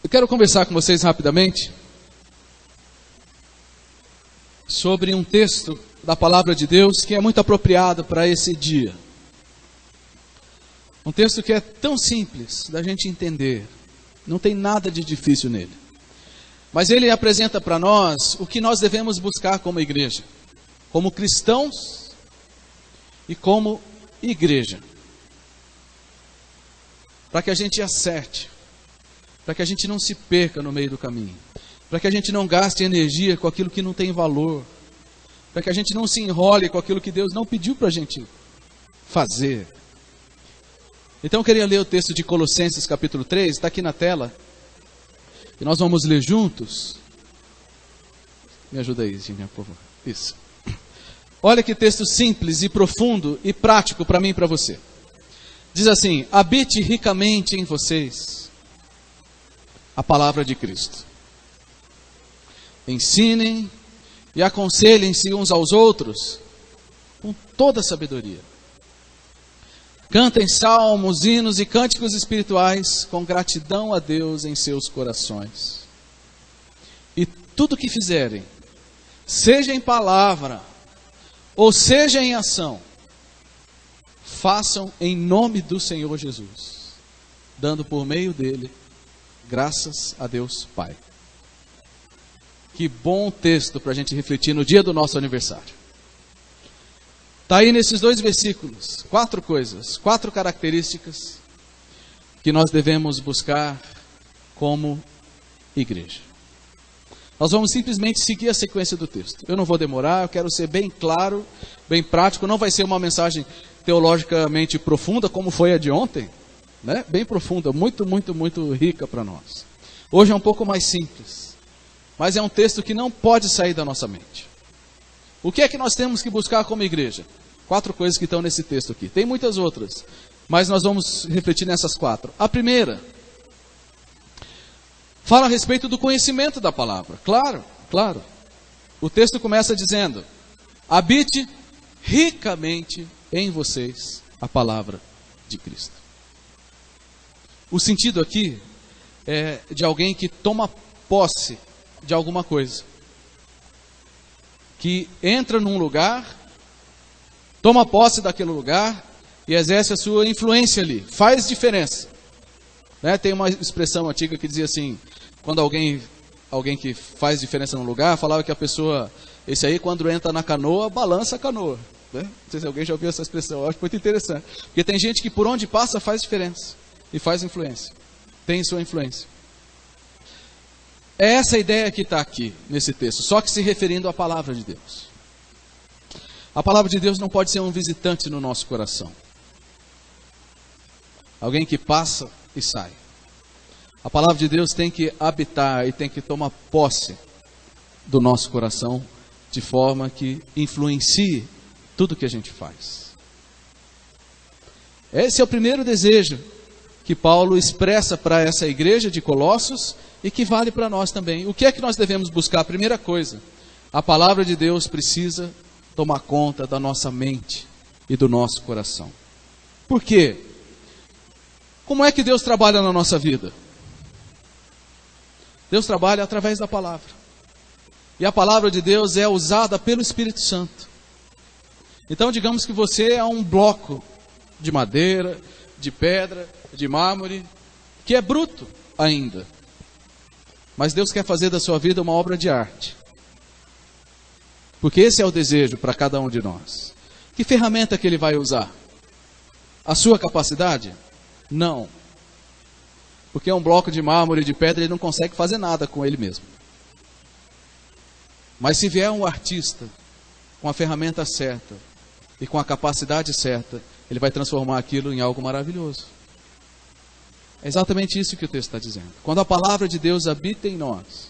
Eu quero conversar com vocês rapidamente sobre um texto da palavra de Deus que é muito apropriado para esse dia. Um texto que é tão simples da gente entender, não tem nada de difícil nele. Mas ele apresenta para nós o que nós devemos buscar como igreja, como cristãos e como igreja. Para que a gente acerte, para que a gente não se perca no meio do caminho, para que a gente não gaste energia com aquilo que não tem valor, para que a gente não se enrole com aquilo que Deus não pediu para a gente fazer. Então eu queria ler o texto de Colossenses capítulo 3, está aqui na tela, e nós vamos ler juntos. Me ajuda aí, Gina, por favor. Isso. Olha que texto simples e profundo e prático para mim e para você. Diz assim: habite ricamente em vocês a palavra de Cristo. Ensinem e aconselhem-se uns aos outros com toda a sabedoria. Cantem salmos, hinos e cânticos espirituais com gratidão a Deus em seus corações. E tudo que fizerem, seja em palavra ou seja em ação, façam em nome do Senhor Jesus, dando por meio dele graças a Deus Pai. Que bom texto para a gente refletir no dia do nosso aniversário. Está aí nesses dois versículos, 4 coisas, 4 características que nós devemos buscar como igreja. Nós vamos simplesmente seguir a sequência do texto. Eu não vou demorar, eu quero ser bem claro, bem prático. Não vai ser uma mensagem teologicamente profunda, como foi a de ontem, né? Bem profunda, muito rica para nós. Hoje é um pouco mais simples, mas é um texto que não pode sair da nossa mente. O que é que nós temos que buscar como igreja? 4 coisas que estão nesse texto aqui. Tem muitas outras, mas nós vamos refletir nessas 4. A primeira fala a respeito do conhecimento da palavra. Claro. O texto começa dizendo: habite ricamente em vocês a palavra de Cristo. O sentido aqui é de alguém que toma posse de alguma coisa, que entra num lugar, toma posse daquele lugar e exerce a sua influência ali, faz diferença, né? Tem uma expressão antiga que dizia assim, quando alguém que faz diferença num lugar, falava que a pessoa, esse aí quando entra na canoa, balança a canoa, né? Não sei se alguém já ouviu essa expressão, eu acho muito interessante, porque tem gente que por onde passa faz diferença e faz influência, tem sua influência. É essa a ideia que está aqui nesse texto, só que se referindo à palavra de Deus. A palavra de Deus não pode ser um visitante no nosso coração, alguém que passa e sai. A palavra de Deus tem que habitar e tem que tomar posse do nosso coração, de forma que influencie tudo que a gente faz. Esse é o primeiro desejo que Paulo expressa para essa igreja de Colossos e que vale para nós também. O que é que nós devemos buscar? A primeira coisa, a palavra de Deus precisa tomar conta da nossa mente e do nosso coração. Por quê? Como é que Deus trabalha na nossa vida? Deus trabalha através da palavra. E a palavra de Deus é usada pelo Espírito Santo. Então digamos que você é um bloco de madeira, de pedra, de mármore, que é bruto ainda. Mas Deus quer fazer da sua vida uma obra de arte. Porque esse é o desejo para cada um de nós. Que ferramenta que ele vai usar? A sua capacidade? Não. Porque um bloco de mármore e de pedra, ele não consegue fazer nada com ele mesmo. Mas se vier um artista com a ferramenta certa e com a capacidade certa, ele vai transformar aquilo em algo maravilhoso. É exatamente isso que o texto está dizendo. Quando a palavra de Deus habita em nós,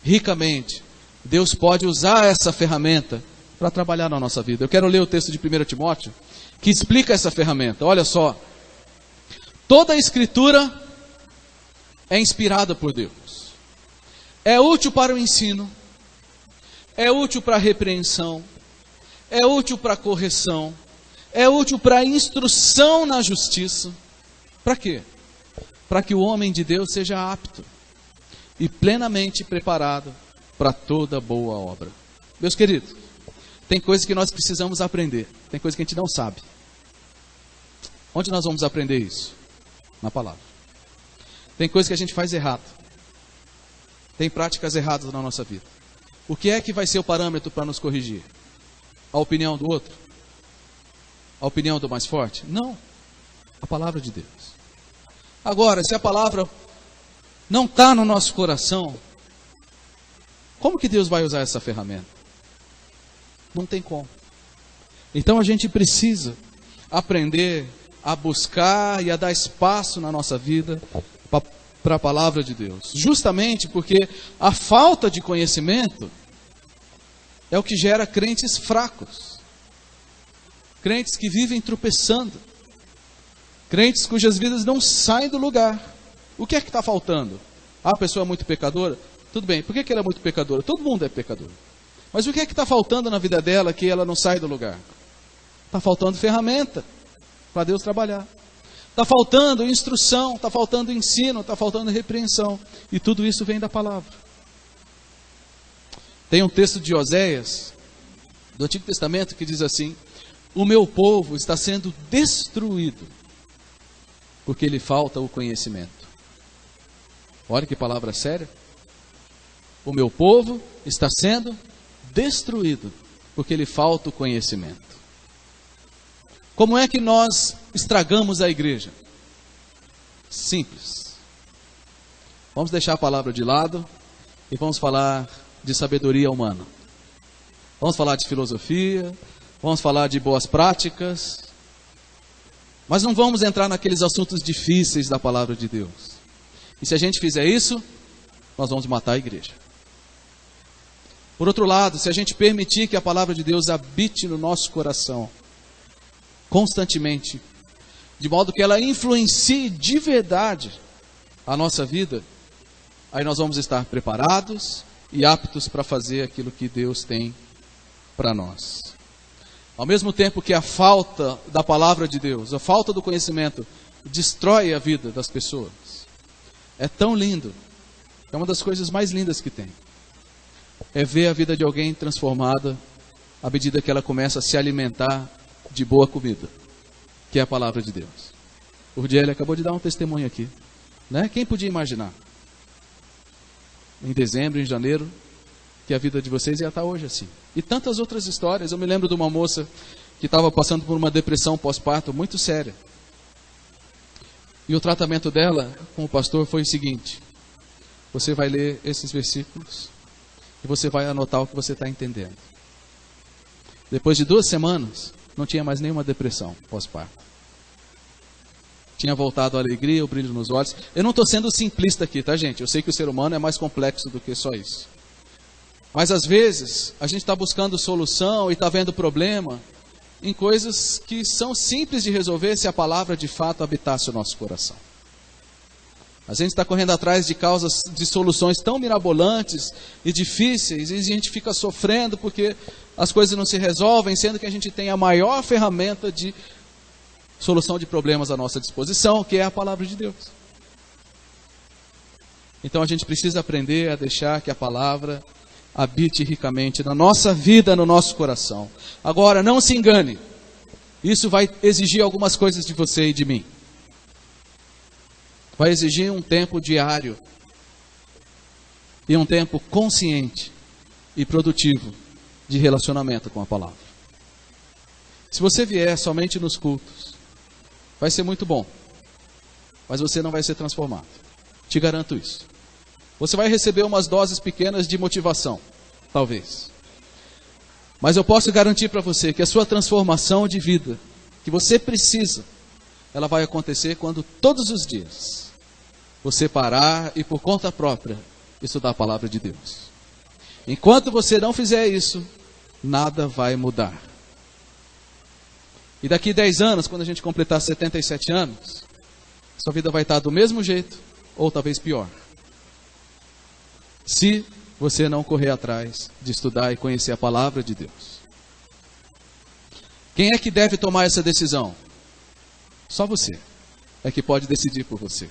ricamente, Deus pode usar essa ferramenta para trabalhar na nossa vida. Eu quero ler o texto de 1 Timóteo, que explica essa ferramenta. Olha só. Toda a escritura é inspirada por Deus. É útil para o ensino, é útil para a repreensão, é útil para a correção, é útil para a instrução na justiça. Para quê? para que o homem de Deus seja apto e plenamente preparado para toda boa obra. Meus queridos, tem coisas que nós precisamos aprender, tem coisas que a gente não sabe. Onde nós vamos aprender isso? Na palavra. Tem coisas que a gente faz errado, tem práticas erradas na nossa vida. O que é que vai ser o parâmetro para nos corrigir? A opinião do outro? A opinião do mais forte? Não, a palavra de Deus. Agora, se a palavra não está no nosso coração, como que Deus vai usar essa ferramenta? Não tem como. Então a gente precisa aprender a buscar e a dar espaço na nossa vida para a palavra de Deus. Justamente porque a falta de conhecimento é o que gera crentes fracos. Crentes que vivem tropeçando. Crentes cujas vidas não saem do lugar. O que é que está faltando? A pessoa é muito pecadora? Tudo bem, por que ela é muito pecadora? Todo mundo é pecador. Mas o que é que está faltando na vida dela que ela não sai do lugar? Está faltando ferramenta para Deus trabalhar. Está faltando instrução, está faltando ensino, está faltando repreensão. E tudo isso vem da palavra. Tem um texto de Oséias, do Antigo Testamento, que diz assim: o meu povo está sendo destruído, porque lhe falta o conhecimento. Olha que palavra séria. O meu povo está sendo destruído, porque lhe falta o conhecimento. Como é que nós estragamos a igreja? Simples. Vamos deixar a palavra de lado e vamos falar de sabedoria humana. Vamos falar de filosofia, vamos falar de boas práticas, mas não vamos entrar naqueles assuntos difíceis da palavra de Deus. E se a gente fizer isso, nós vamos matar a igreja. Por outro lado, se a gente permitir que a palavra de Deus habite no nosso coração constantemente, de modo que ela influencie de verdade a nossa vida, aí nós vamos estar preparados e aptos para fazer aquilo que Deus tem para nós. Ao mesmo tempo que a falta da palavra de Deus, a falta do conhecimento, destrói a vida das pessoas, é tão lindo, é uma das coisas mais lindas que tem, é ver a vida de alguém transformada à medida que ela começa a se alimentar de boa comida, que é a palavra de Deus. O Rudiel acabou de dar um testemunho aqui, né? Quem podia imaginar, em dezembro, em janeiro, que a vida de vocês ia estar hoje assim? E tantas outras histórias. Eu me lembro de uma moça que estava passando por uma depressão pós-parto muito séria. E o tratamento dela com o pastor foi o seguinte: você vai ler esses versículos e você vai anotar o que você está entendendo. Depois de 2 semanas, não tinha mais nenhuma depressão pós-parto. Tinha voltado a alegria, o brilho nos olhos. Eu não estou sendo simplista aqui, tá, gente? Eu sei que o ser humano é mais complexo do que só isso. Mas às vezes, a gente está buscando solução e está vendo problema em coisas que são simples de resolver se a palavra de fato habitasse o nosso coração. A gente está correndo atrás de causas, de soluções tão mirabolantes e difíceis, e a gente fica sofrendo porque as coisas não se resolvem, sendo que a gente tem a maior ferramenta de solução de problemas à nossa disposição, que é a palavra de Deus. Então a gente precisa aprender a deixar que a palavra habite ricamente na nossa vida, no nosso coração. Agora, não se engane, isso vai exigir algumas coisas de você e de mim. Vai exigir um tempo diário e um tempo consciente e produtivo de relacionamento com a palavra. Se você vier somente nos cultos, vai ser muito bom, mas você não vai ser transformado. Te garanto isso. Você vai receber umas doses pequenas de motivação, talvez. Mas eu posso garantir para você que a sua transformação de vida, que você precisa, ela vai acontecer quando todos os dias você parar e por conta própria estudar a palavra de Deus. Enquanto você não fizer isso, nada vai mudar. E daqui 10 anos, quando a gente completar 77 anos, sua vida vai estar do mesmo jeito, ou talvez pior. Se você não correr atrás de estudar e conhecer a palavra de Deus. Quem é que deve tomar essa decisão? Só você é que pode decidir por você.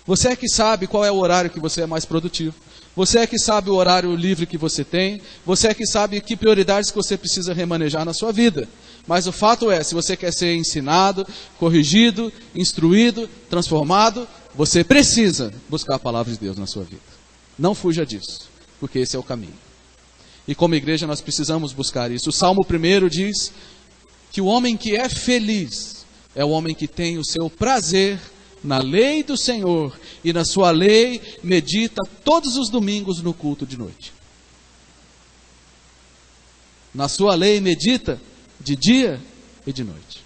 Você é que sabe qual é o horário que você é mais produtivo. Você é que sabe o horário livre que você tem. Você é que sabe que prioridades que você precisa remanejar na sua vida. Mas o fato é, se você quer ser ensinado, corrigido, instruído, transformado, você precisa buscar a palavra de Deus na sua vida. Não fuja disso, porque esse é o caminho. E como igreja nós precisamos buscar isso. O Salmo 1 diz que o homem que é feliz é o homem que tem o seu prazer na lei do Senhor, e na sua lei medita todos os domingos no culto de noite. Na sua lei medita de dia e de noite.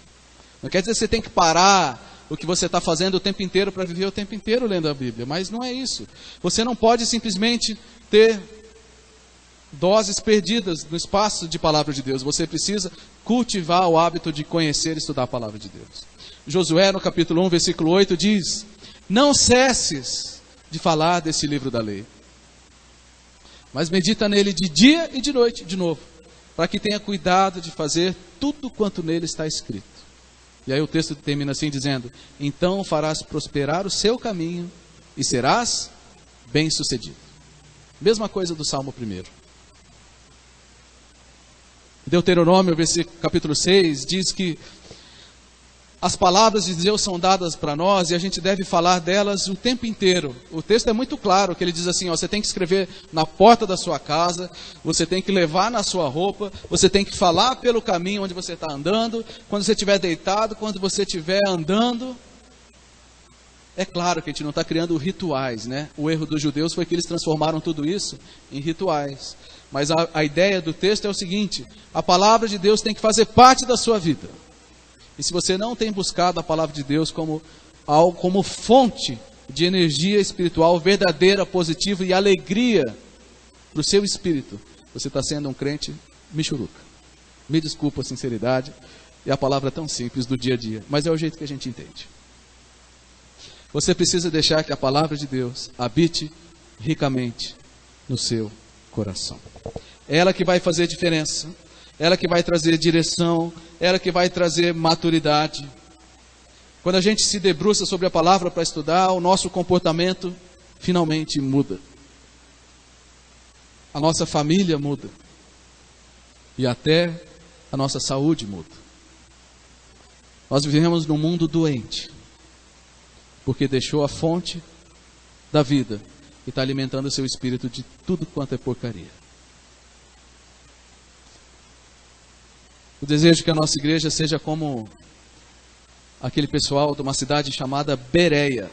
Não quer dizer que você tem que parar o que você está fazendo o tempo inteiro para viver o tempo inteiro lendo a Bíblia, mas não é isso. Você não pode simplesmente ter doses perdidas no espaço de palavra de Deus. Você precisa cultivar o hábito de conhecer e estudar a palavra de Deus. Josué, no capítulo 1, versículo 8, diz: não cesses de falar desse livro da lei, mas medita nele de dia e de noite, de novo, para que tenha cuidado de fazer tudo quanto nele está escrito. E aí o texto termina assim dizendo: então farás prosperar o seu caminho e serás bem-sucedido. Mesma coisa do Salmo 1. Deuteronômio, capítulo 6, diz que as palavras de Deus são dadas para nós e a gente deve falar delas o tempo inteiro. O texto é muito claro, que ele diz assim, ó, você tem que escrever na porta da sua casa, você tem que levar na sua roupa, você tem que falar pelo caminho onde você está andando, quando você estiver deitado, quando você estiver andando. É claro que a gente não está criando rituais, né? O erro dos judeus foi que eles transformaram tudo isso em rituais. Mas a ideia do texto é o seguinte: a palavra de Deus tem que fazer parte da sua vida. E se você não tem buscado a palavra de Deus como fonte de energia espiritual verdadeira, positiva e alegria para o seu espírito, você está sendo um crente michuruca. Me desculpa a sinceridade e a palavra tão simples do dia a dia, mas é o jeito que a gente entende. Você precisa deixar que a palavra de Deus habite ricamente no seu coração. É ela que vai fazer diferença. Ela que vai trazer direção, ela que vai trazer maturidade. Quando a gente se debruça sobre a palavra para estudar, o nosso comportamento finalmente muda. A nossa família muda. E até a nossa saúde muda. Nós vivemos num mundo doente, porque deixou a fonte da vida e está alimentando o seu espírito de tudo quanto é porcaria. O desejo que a nossa igreja seja como aquele pessoal de uma cidade chamada Bereia.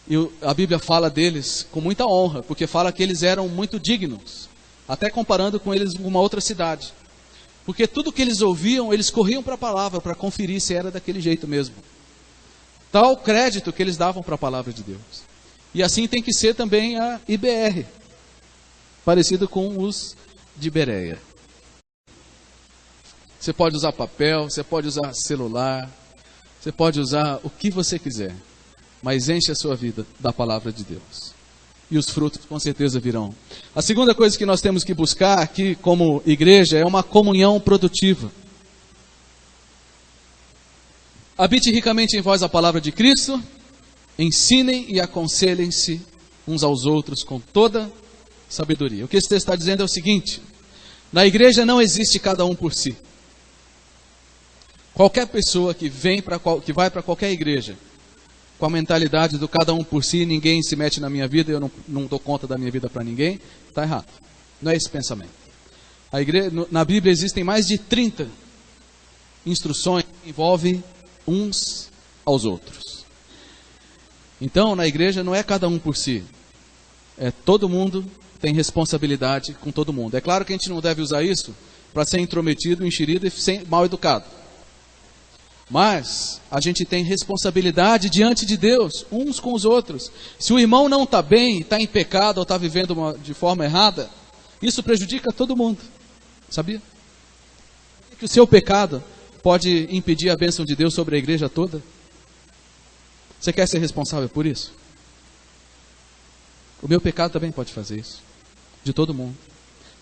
E a Bíblia fala deles com muita honra, porque fala que eles eram muito dignos, até comparando com eles uma outra cidade. Porque tudo que eles ouviam, eles corriam para a palavra, para conferir se era daquele jeito mesmo. Tal crédito que eles davam para a palavra de Deus. E assim tem que ser também a IBR, parecido com os de Bereia. Você pode usar papel, você pode usar celular, você pode usar o que você quiser, mas enche a sua vida da palavra de Deus. E os frutos com certeza virão. A segunda coisa que nós temos que buscar aqui como igreja é uma comunhão produtiva. Habite ricamente em vós a palavra de Cristo, ensinem e aconselhem-se uns aos outros com toda sabedoria. O que esse texto está dizendo é o seguinte: na igreja não existe cada um por si. Qualquer pessoa que vai para qualquer igreja com a mentalidade do cada um por si, ninguém se mete na minha vida, eu não dou conta da minha vida para ninguém, está errado. Não é esse pensamento. Na Bíblia existem mais de 30 instruções que envolvem uns aos outros. Então, na igreja não é cada um por si. É todo mundo tem responsabilidade com todo mundo. É claro que a gente não deve usar isso para ser intrometido, enxerido e mal educado. Mas a gente tem responsabilidade diante de Deus, uns com os outros. Se o irmão não está bem, está em pecado ou está vivendo de forma errada, isso prejudica todo mundo. Sabia? Que o seu pecado pode impedir a bênção de Deus sobre a igreja toda? Você quer ser responsável por isso? O meu pecado também pode fazer isso. De todo mundo.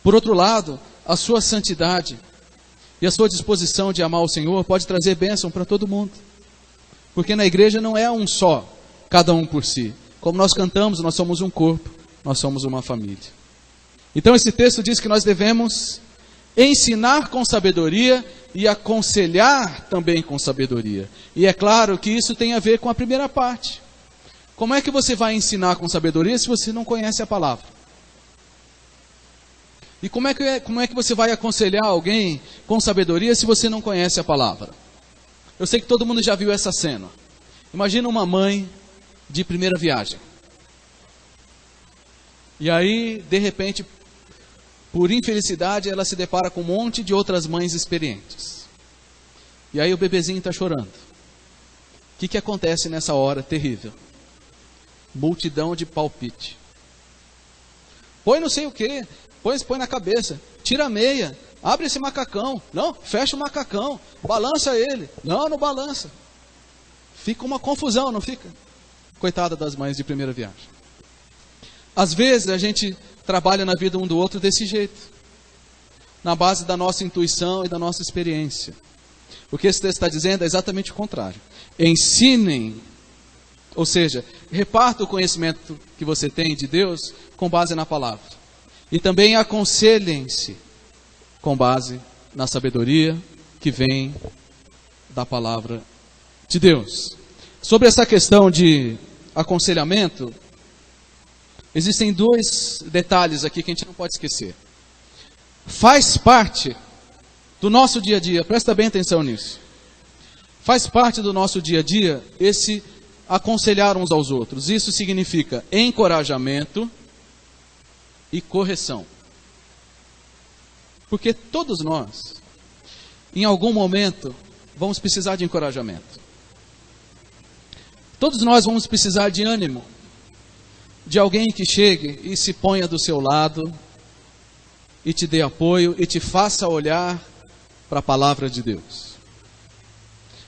Por outro lado, a sua santidade e a sua disposição de amar o Senhor pode trazer bênção para todo mundo. Porque na igreja não é um só. cada um por si. Como nós cantamos, nós somos um corpo, nós somos uma família. Então esse texto diz que nós devemos ensinar com sabedoria e aconselhar também com sabedoria. E é claro que isso tem a ver com a primeira parte. Como é que você vai ensinar com sabedoria se você não conhece a palavra? E como é que você vai aconselhar alguém com sabedoria se você não conhece a palavra? Eu sei que todo mundo já viu essa cena. Imagina uma mãe de primeira viagem. E aí, de repente, por infelicidade, ela se depara com um monte de outras mães experientes. E aí o bebezinho está chorando. O que acontece nessa hora terrível? Multidão de palpite. Põe não sei o que, põe na cabeça, tira a meia, abre esse macacão, não, fecha o macacão, balança ele, não balança. Fica uma confusão, não fica? Coitada das mães de primeira viagem. Às vezes a gente trabalha na vida um do outro desse jeito, na base da nossa intuição e da nossa experiência. O que esse texto está dizendo é exatamente o contrário. Ensinem, ou seja, reparta o conhecimento que você tem de Deus com base na palavra. E também aconselhem-se com base na sabedoria que vem da palavra de Deus. Sobre essa questão de aconselhamento, existem dois detalhes aqui que a gente não pode esquecer. Faz parte do nosso dia a dia, presta bem atenção nisso. Faz parte do nosso dia a dia esse aconselhar uns aos outros. Isso significa encorajamento e correção. Porque todos nós, em algum momento, vamos precisar de encorajamento. Todos nós vamos precisar de ânimo. De alguém que chegue e se ponha do seu lado e te dê apoio e te faça olhar para a palavra de Deus.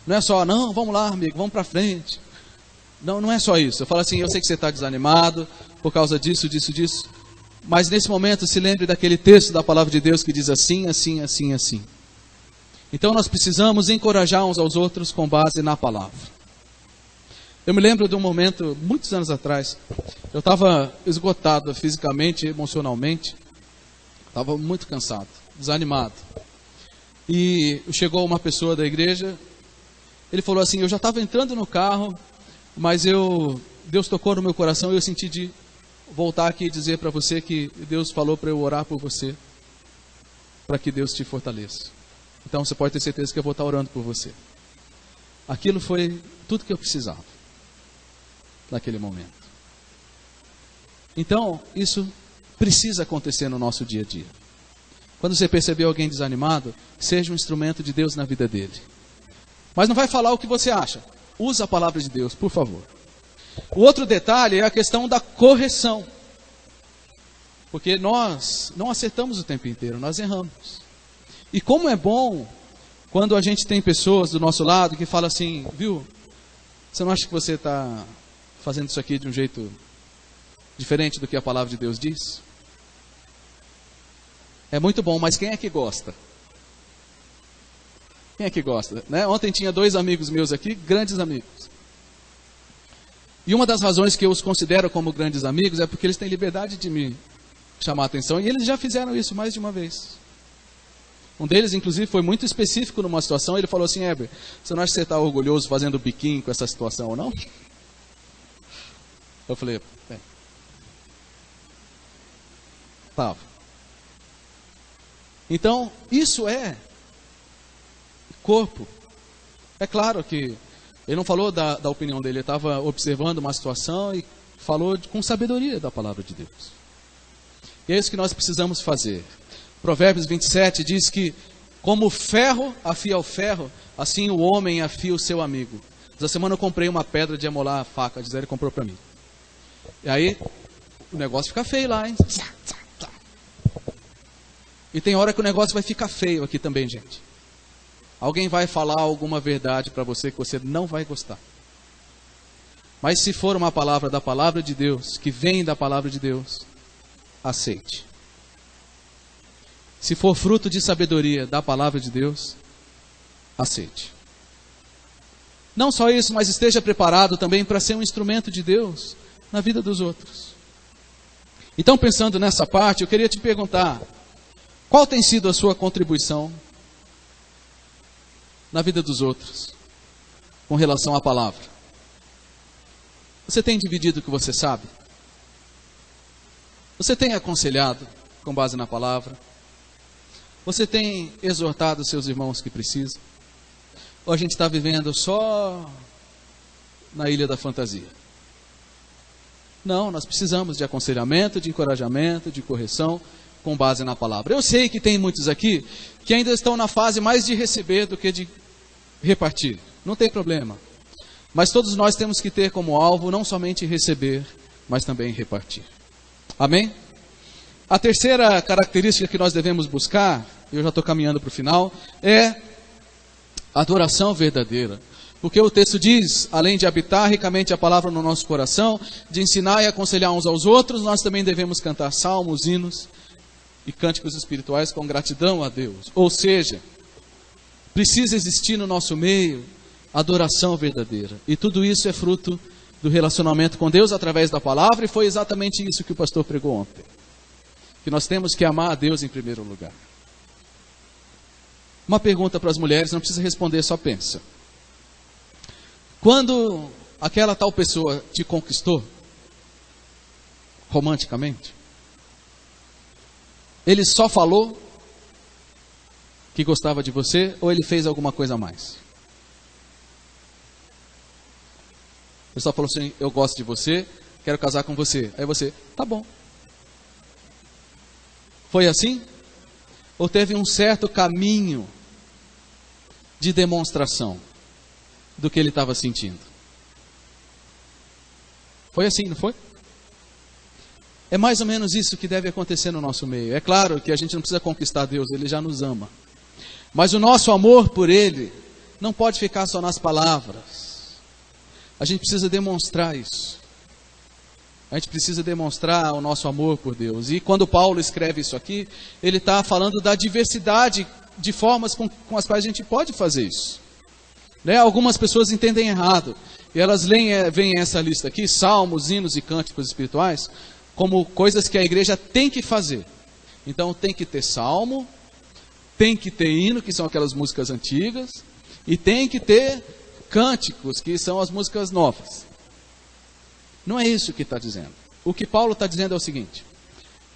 Não é só, não, vamos lá, amigo, vamos para frente. Não é só isso. Eu falo assim, eu sei que você está desanimado por causa disso. Mas nesse momento se lembre daquele texto da palavra de Deus que diz assim. Então nós precisamos encorajar uns aos outros com base na palavra. Eu me lembro de um momento, muitos anos atrás, eu estava esgotado fisicamente, emocionalmente, estava muito cansado, desanimado. E chegou uma pessoa da igreja, ele falou assim, eu já estava entrando no carro, mas Deus tocou no meu coração e eu senti de voltar aqui e dizer para você que Deus falou para eu orar por você, para que Deus te fortaleça. Então você pode ter certeza que eu vou estar orando por você. Aquilo foi tudo que eu precisava naquele momento. Então, isso precisa acontecer no nosso dia a dia. Quando você perceber alguém desanimado, seja um instrumento de Deus na vida dele. Mas não vai falar o que você acha. Usa a palavra de Deus, por favor. O outro detalhe é a questão da correção. Porque nós não acertamos o tempo inteiro, nós erramos. E como é bom quando a gente tem pessoas do nosso lado que falam assim, viu, você não acha que você está fazendo isso aqui de um jeito diferente do que a palavra de Deus diz? É muito bom, mas quem é que gosta? Quem é que gosta? Né? Ontem tinha 2 amigos meus aqui, grandes amigos. E uma das razões que eu os considero como grandes amigos é porque eles têm liberdade de me chamar a atenção. E eles já fizeram isso mais de uma vez. Um deles, inclusive, foi muito específico numa situação. Ele falou assim, Heber, você não acha que você está orgulhoso fazendo biquinho com essa situação ou não? Eu falei, Tava. Então, isso é corpo. É claro que ele não falou da opinião dele, ele estava observando uma situação e falou com sabedoria da palavra de Deus. E é isso que nós precisamos fazer. Provérbios 27 diz que, como o ferro afia o ferro, assim o homem afia o seu amigo. Essa semana eu comprei uma pedra de amolar a faca, a Gisele comprou para mim. E aí, o negócio fica feio lá, hein? E tem hora que o negócio vai ficar feio aqui também, gente. Alguém vai falar alguma verdade para você que você não vai gostar. Mas se for uma palavra da palavra de Deus, que vem da palavra de Deus, aceite. Se for fruto de sabedoria da palavra de Deus, aceite. Não só isso, mas esteja preparado também para ser um instrumento de Deus na vida dos outros. Então, pensando nessa parte, eu queria te perguntar, qual tem sido a sua contribuição na vida dos outros, com relação à palavra? Você tem dividido o que você sabe? Você tem aconselhado com base na palavra? Você tem exortado seus irmãos que precisam? Ou a gente está vivendo só na ilha da fantasia? Não, nós precisamos de aconselhamento, de encorajamento, de correção, com base na palavra. Eu sei que tem muitos aqui que ainda estão na fase mais de receber do que de repartir. Não tem problema. Mas todos nós temos que ter como alvo não somente receber, mas também repartir. Amém? A terceira característica que nós devemos buscar, eu já estou caminhando para o final, é adoração verdadeira. Porque o texto diz, além de habitar ricamente a palavra no nosso coração, de ensinar e aconselhar uns aos outros, nós também devemos cantar salmos, hinos e cânticos espirituais com gratidão a Deus. Ou seja, precisa existir no nosso meio adoração verdadeira. E tudo isso é fruto do relacionamento com Deus através da palavra, e foi exatamente isso que o pastor pregou ontem. Que nós temos que amar a Deus em primeiro lugar. Uma pergunta para as mulheres, não precisa responder, só pensa. Quando aquela tal pessoa te conquistou, romanticamente, ele só falou que gostava de você, ou ele fez alguma coisa a mais? Ele só falou assim, eu gosto de você, quero casar com você. Aí você, tá bom. Foi assim? Ou teve um certo caminho de demonstração do que ele estava sentindo? Foi assim, não foi? É mais ou menos isso que deve acontecer no nosso meio. É claro que a gente não precisa conquistar Deus, Ele já nos ama. Mas o nosso amor por Ele não pode ficar só nas palavras. A gente precisa demonstrar isso. A gente precisa demonstrar o nosso amor por Deus. E quando Paulo escreve isso aqui, ele está falando da diversidade de formas com as quais a gente pode fazer isso. Né? Algumas pessoas entendem errado. E elas veem essa lista aqui, salmos, hinos e cânticos espirituais, como coisas que a igreja tem que fazer. Então tem que ter salmo, tem que ter hino, que são aquelas músicas antigas, e tem que ter cânticos, que são as músicas novas. Não é isso que está dizendo. O que Paulo está dizendo é o seguinte: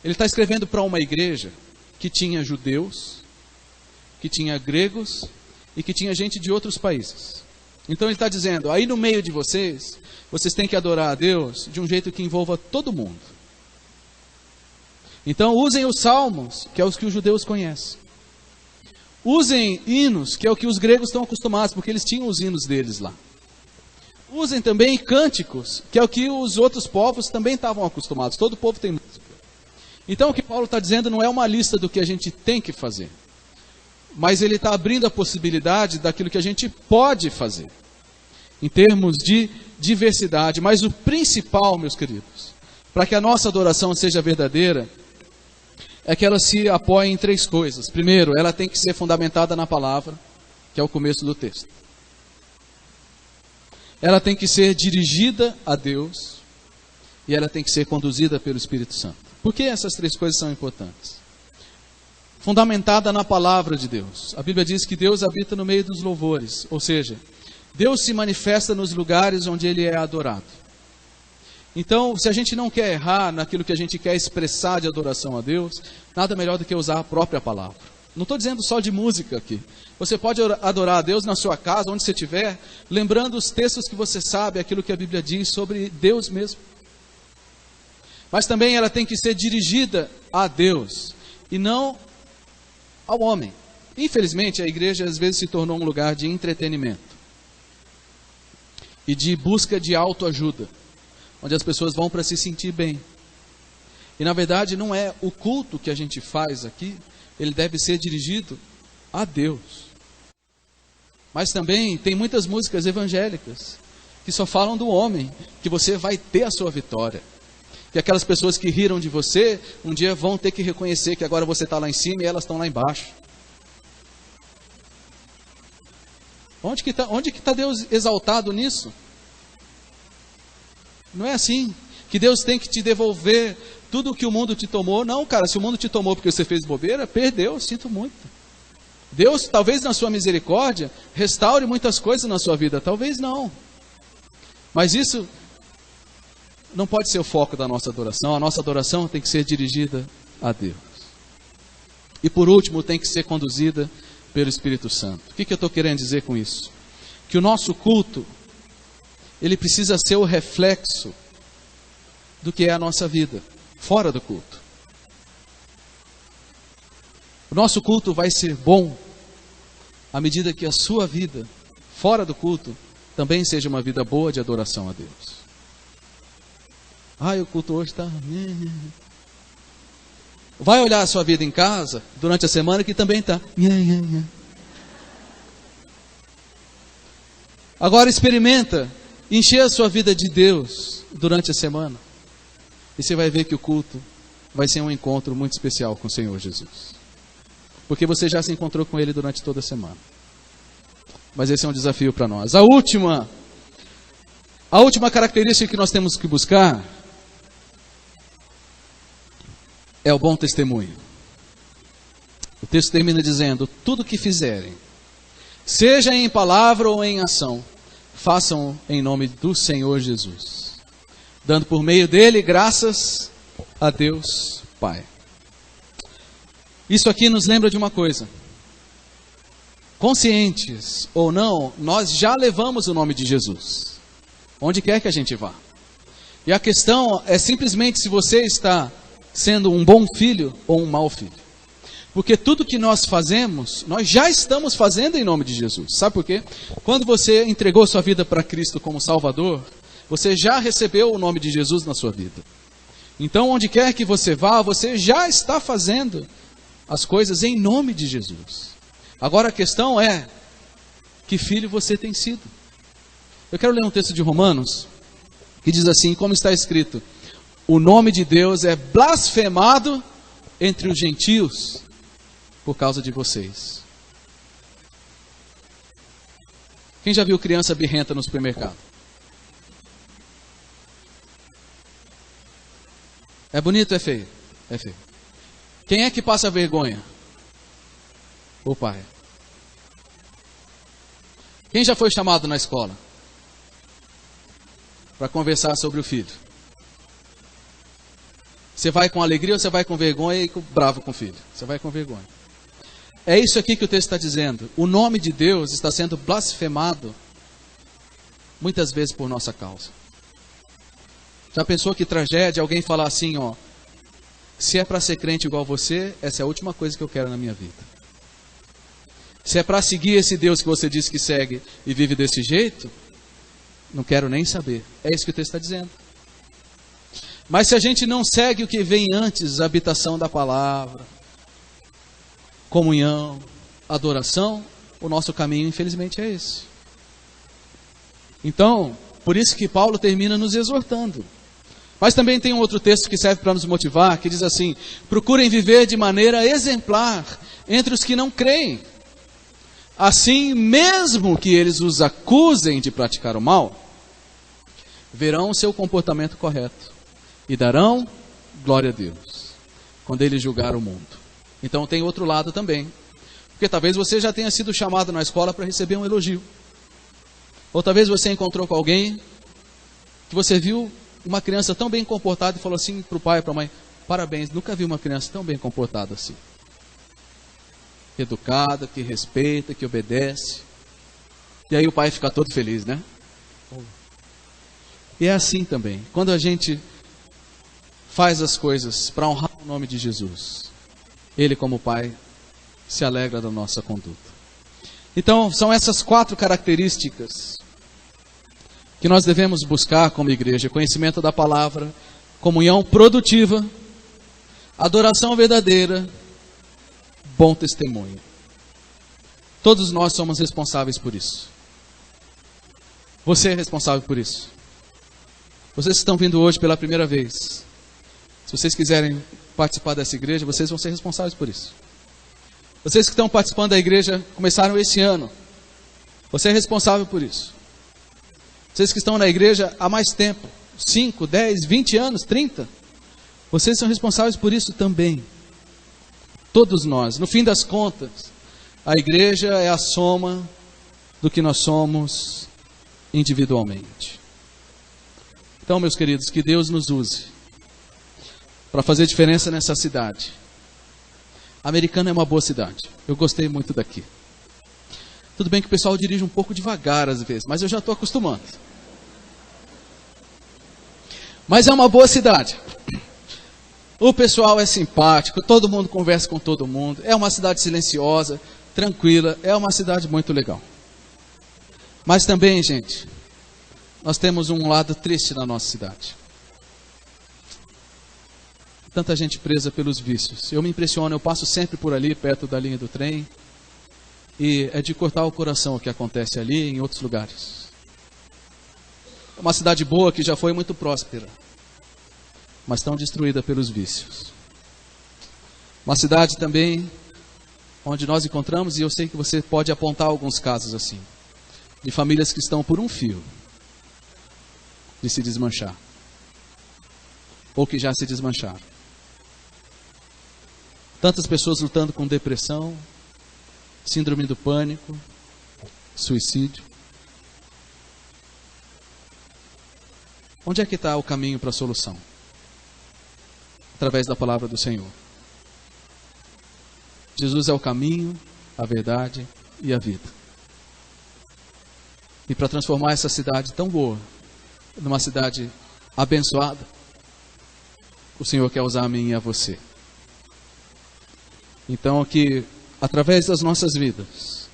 ele está escrevendo para uma igreja que tinha judeus, que tinha gregos e que tinha gente de outros países. Então ele está dizendo, aí no meio de vocês, vocês têm que adorar a Deus de um jeito que envolva todo mundo. Então usem os salmos, que é os que os judeus conhecem. Usem hinos, que é o que os gregos estão acostumados, porque eles tinham os hinos deles lá. Usem também cânticos, que é o que os outros povos também estavam acostumados. Todo povo tem música. Então o que Paulo está dizendo não é uma lista do que a gente tem que fazer, mas ele está abrindo a possibilidade daquilo que a gente pode fazer, em termos de diversidade. Mas o principal, meus queridos, para que a nossa adoração seja verdadeira, é que ela se apoie em três coisas. Primeiro, ela tem que ser fundamentada na palavra, que é o começo do texto. Ela tem que ser dirigida a Deus, e ela tem que ser conduzida pelo Espírito Santo. Por que essas três coisas são importantes? Fundamentada na palavra de Deus. A Bíblia diz que Deus habita no meio dos louvores, ou seja, Deus se manifesta nos lugares onde Ele é adorado. Então, se a gente não quer errar naquilo que a gente quer expressar de adoração a Deus, nada melhor do que usar a própria palavra. Não estou dizendo só de música aqui. Você pode adorar a Deus na sua casa, onde você estiver, lembrando os textos que você sabe, aquilo que a Bíblia diz sobre Deus mesmo. Mas também ela tem que ser dirigida a Deus e não ao homem. Infelizmente, a igreja às vezes se tornou um lugar de entretenimento e de busca de autoajuda, onde as pessoas vão para se sentir bem. E na verdade não é o culto que a gente faz aqui, ele deve ser dirigido a Deus. Mas também tem muitas músicas evangélicas que só falam do homem, que você vai ter a sua vitória. Que aquelas pessoas que riram de você, um dia vão ter que reconhecer que agora você está lá em cima e elas estão lá embaixo. Onde que está Deus exaltado nisso? Não é assim, que Deus tem que te devolver tudo o que o mundo te tomou. Não, cara, se o mundo te tomou porque você fez bobeira, perdeu, sinto muito. Deus, talvez na sua misericórdia, restaure muitas coisas na sua vida, talvez não. Mas isso não pode ser o foco da nossa adoração. A nossa adoração tem que ser dirigida a Deus. E por último, tem que ser conduzida pelo Espírito Santo. O que eu estou querendo dizer com isso? Que o nosso culto, ele precisa ser o reflexo do que é a nossa vida, fora do culto. O nosso culto vai ser bom à medida que a sua vida, fora do culto, também seja uma vida boa de adoração a Deus. O culto hoje está... Vai olhar a sua vida em casa, durante a semana, que também está... Agora experimenta encher a sua vida de Deus durante a semana. E você vai ver que o culto vai ser um encontro muito especial com o Senhor Jesus. Porque você já se encontrou com Ele durante toda a semana. Mas esse é um desafio para nós. A última característica que nós temos que buscar é o bom testemunho. O texto termina dizendo: tudo que fizerem, seja em palavra ou em ação, façam em nome do Senhor Jesus, dando por meio dele graças a Deus Pai. Isso aqui nos lembra de uma coisa. Conscientes ou não, nós já levamos o nome de Jesus, onde quer que a gente vá. E a questão é simplesmente se você está sendo um bom filho ou um mau filho. Porque tudo que nós fazemos, nós já estamos fazendo em nome de Jesus. Sabe por quê? Quando você entregou sua vida para Cristo como Salvador, você já recebeu o nome de Jesus na sua vida. Então, onde quer que você vá, você já está fazendo as coisas em nome de Jesus. Agora a questão é, que filho você tem sido? Eu quero ler um texto de Romanos, que diz assim, como está escrito: o nome de Deus é blasfemado entre os gentios por causa de vocês. Quem já viu criança birrenta no supermercado? É bonito ou é feio? É feio. Quem é que passa vergonha? O pai. Quem já foi chamado na escola para conversar sobre o filho? Você vai com alegria ou você vai com vergonha e bravo com o filho? Você vai com vergonha. É isso aqui que o texto está dizendo. O nome de Deus está sendo blasfemado muitas vezes por nossa causa. Já pensou que tragédia alguém falar assim, ó: se é para ser crente igual você, essa é a última coisa que eu quero na minha vida. Se é para seguir esse Deus que você disse que segue e vive desse jeito, não quero nem saber. É isso que o texto está dizendo. Mas se a gente não segue o que vem antes, a habitação da palavra, comunhão, adoração, o nosso caminho, infelizmente, é esse. Então, por isso que Paulo termina nos exortando. Mas também tem um outro texto que serve para nos motivar, que diz assim: procurem viver de maneira exemplar entre os que não creem. Assim, mesmo que eles os acusem de praticar o mal, verão o seu comportamento correto e darão glória a Deus quando ele julgar o mundo. Então tem outro lado também. Porque talvez você já tenha sido chamado na escola para receber um elogio. Ou talvez você encontrou com alguém que você viu uma criança tão bem comportada e falou assim para o pai e para a mãe: parabéns, nunca vi uma criança tão bem comportada assim. Educada, que respeita, que obedece. E aí o pai fica todo feliz, né? E é assim também. Quando a gente faz as coisas para honrar o nome de Jesus, Ele, como Pai, se alegra da nossa conduta. Então, são essas 4 características que nós devemos buscar como igreja: conhecimento da palavra, comunhão produtiva, adoração verdadeira, bom testemunho. Todos nós somos responsáveis por isso. Você é responsável por isso. Vocês que estão vindo hoje pela primeira vez, se vocês quiserem participar dessa igreja, vocês vão ser responsáveis por isso. Vocês que estão participando da igreja, começaram esse ano, Você é responsável por isso. Vocês que estão na igreja há mais tempo, 5, 10, 20 anos, 30, vocês são responsáveis por isso também. Todos nós. No fim das contas, a igreja é a soma do que nós somos individualmente. Então, meus queridos, que Deus nos use para fazer diferença nessa cidade. Americana é uma boa cidade. Eu gostei muito daqui. Tudo bem que o pessoal dirige um pouco devagar às vezes, mas eu já estou acostumando. Mas é uma boa cidade. O pessoal é simpático, todo mundo conversa com todo mundo. É uma cidade silenciosa, tranquila, é uma cidade muito legal. Mas também, gente, nós temos um lado triste na nossa cidade. Tanta gente presa pelos vícios. Eu me impressiono, eu passo sempre por ali, perto da linha do trem. E é de cortar o coração o que acontece ali e em outros lugares. É uma cidade boa que já foi muito próspera, mas tão destruída pelos vícios. Uma cidade também onde nós encontramos, e eu sei que você pode apontar alguns casos assim, de famílias que estão por um fio de se desmanchar, ou que já se desmancharam. Tantas pessoas lutando com depressão, síndrome do pânico, suicídio. Onde é que está o caminho para a solução? Através da palavra do Senhor. Jesus é o caminho, a verdade e a vida. E para transformar essa cidade tão boa numa cidade abençoada, o Senhor quer usar a mim e a você. Então, que através das nossas vidas,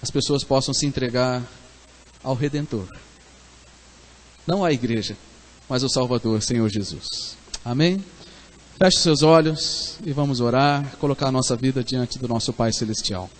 as pessoas possam se entregar ao Redentor. Não à igreja, mas ao Salvador, Senhor Jesus. Amém? Feche seus olhos e vamos orar, colocar a nossa vida diante do nosso Pai Celestial.